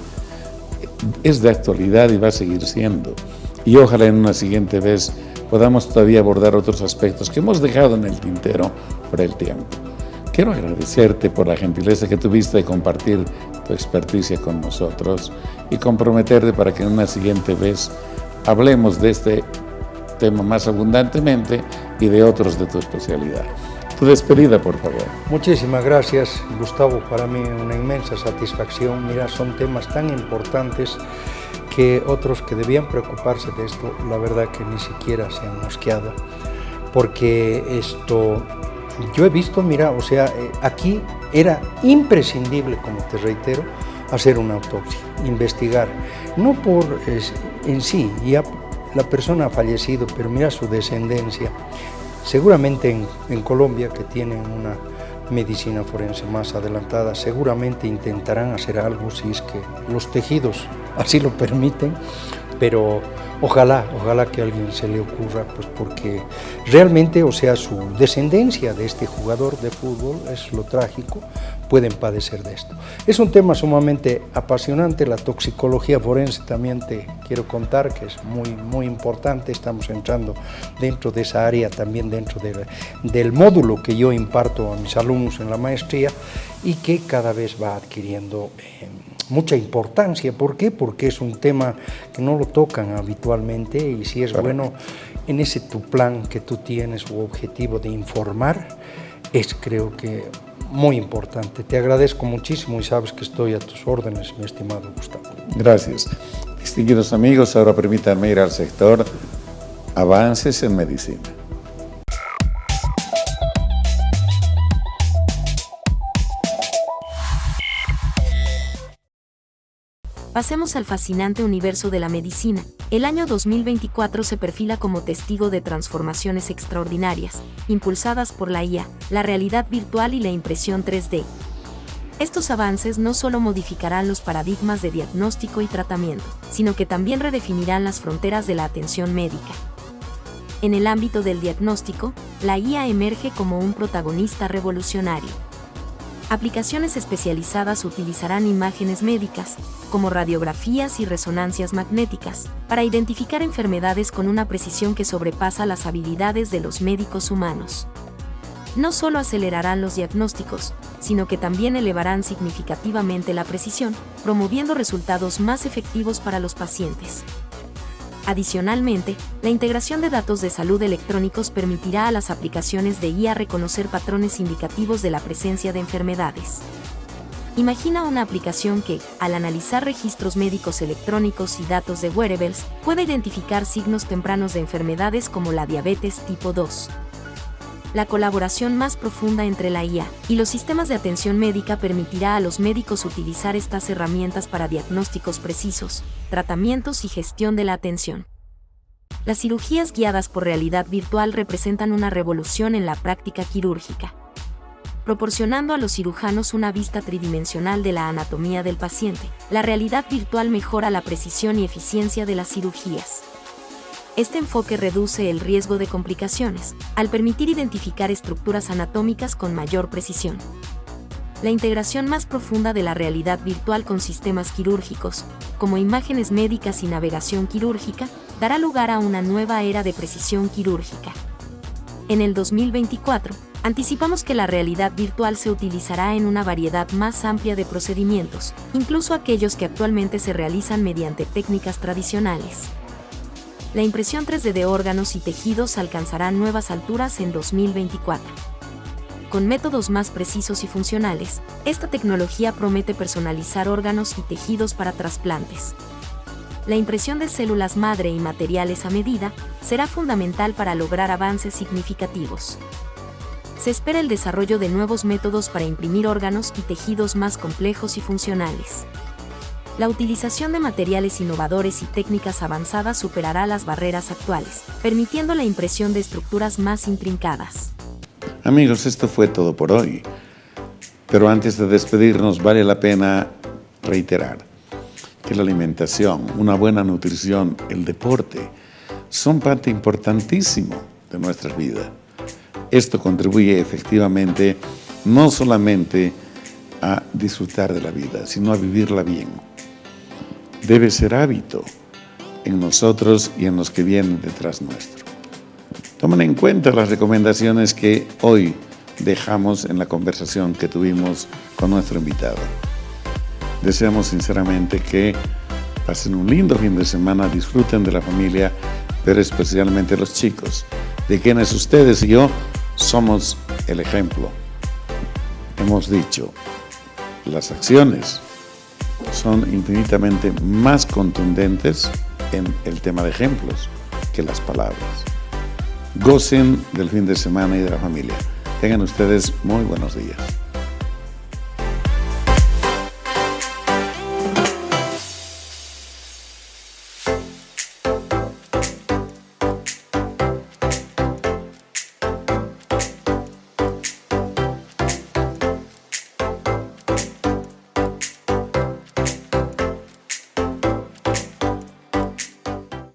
es de actualidad y va a seguir siendo. Y ojalá en una siguiente vez podamos todavía abordar otros aspectos que hemos dejado en el tintero por el tiempo. Quiero agradecerte por la gentileza que tuviste de compartir tu experticia con nosotros y comprometerte para que en una siguiente vez hablemos de este tema más abundantemente y de otros de tu especialidad. Tu despedida, por favor. Muchísimas gracias, Gustavo. Para mí una inmensa satisfacción. Mira, son temas tan importantes que otros que debían preocuparse de esto, la verdad que ni siquiera se han mosqueado. Porque yo he visto, mira, o sea, aquí era imprescindible, como te reitero, hacer una autopsia, investigar. No por en sí, ya la persona ha fallecido, pero mira su descendencia. Seguramente en Colombia, que tienen una medicina forense más adelantada, seguramente intentarán hacer algo si es que los tejidos así lo permiten, pero ojalá que a alguien se le ocurra, pues porque realmente, o sea, su descendencia de este jugador de fútbol es lo trágico, pueden padecer de esto. Es un tema sumamente apasionante, la toxicología forense también te quiero contar que es muy importante, estamos entrando dentro de esa área, también dentro del módulo que yo imparto a mis alumnos en la maestría y que cada vez va adquiriendo mucha importancia. ¿Por qué? Porque es un tema que no lo tocan habitualmente y si es bueno en ese tu plan que tú tienes o objetivo de informar, es creo que muy importante. Te agradezco muchísimo y sabes que estoy a tus órdenes, mi estimado Gustavo. Gracias. Distinguidos amigos, ahora permítanme ir al sector Avances en Medicina. Pasemos al fascinante universo de la medicina. El año 2024 se perfila como testigo de transformaciones extraordinarias, impulsadas por la IA, la realidad virtual y la impresión 3D. Estos avances no solo modificarán los paradigmas de diagnóstico y tratamiento, sino que también redefinirán las fronteras de la atención médica. En el ámbito del diagnóstico, la IA emerge como un protagonista revolucionario. Aplicaciones especializadas utilizarán imágenes médicas, como radiografías y resonancias magnéticas, para identificar enfermedades con una precisión que sobrepasa las habilidades de los médicos humanos. No solo acelerarán los diagnósticos, sino que también elevarán significativamente la precisión, promoviendo resultados más efectivos para los pacientes. Adicionalmente, la integración de datos de salud electrónicos permitirá a las aplicaciones de IA reconocer patrones indicativos de la presencia de enfermedades. Imagina una aplicación que, al analizar registros médicos electrónicos y datos de wearables, pueda identificar signos tempranos de enfermedades como la diabetes tipo 2. La colaboración más profunda entre la IA y los sistemas de atención médica permitirá a los médicos utilizar estas herramientas para diagnósticos precisos, tratamientos y gestión de la atención. Las cirugías guiadas por realidad virtual representan una revolución en la práctica quirúrgica, proporcionando a los cirujanos una vista tridimensional de la anatomía del paciente. La realidad virtual mejora la precisión y eficiencia de las cirugías. Este enfoque reduce el riesgo de complicaciones, al permitir identificar estructuras anatómicas con mayor precisión. La integración más profunda de la realidad virtual con sistemas quirúrgicos, como imágenes médicas y navegación quirúrgica, dará lugar a una nueva era de precisión quirúrgica. En el 2024, anticipamos que la realidad virtual se utilizará en una variedad más amplia de procedimientos, incluso aquellos que actualmente se realizan mediante técnicas tradicionales. La impresión 3D de órganos y tejidos alcanzará nuevas alturas en 2024. Con métodos más precisos y funcionales, esta tecnología promete personalizar órganos y tejidos para trasplantes. La impresión de células madre y materiales a medida será fundamental para lograr avances significativos. Se espera el desarrollo de nuevos métodos para imprimir órganos y tejidos más complejos y funcionales. La utilización de materiales innovadores y técnicas avanzadas superará las barreras actuales, permitiendo la impresión de estructuras más intrincadas. Amigos, esto fue todo por hoy. Pero antes de despedirnos, vale la pena reiterar que la alimentación, una buena nutrición, el deporte, son parte importantísimo de nuestras vidas. Esto contribuye efectivamente no solamente a disfrutar de la vida, sino a vivirla bien. Debe ser hábito en nosotros y en los que vienen detrás nuestro. Tomen en cuenta las recomendaciones que hoy dejamos en la conversación que tuvimos con nuestro invitado. Deseamos sinceramente que pasen un lindo fin de semana, disfruten de la familia, pero especialmente los chicos, de quienes ustedes y yo somos el ejemplo. Hemos dicho, las acciones son infinitamente más contundentes en el tema de ejemplos que las palabras. Gocen del fin de semana y de la familia. Tengan ustedes muy buenos días.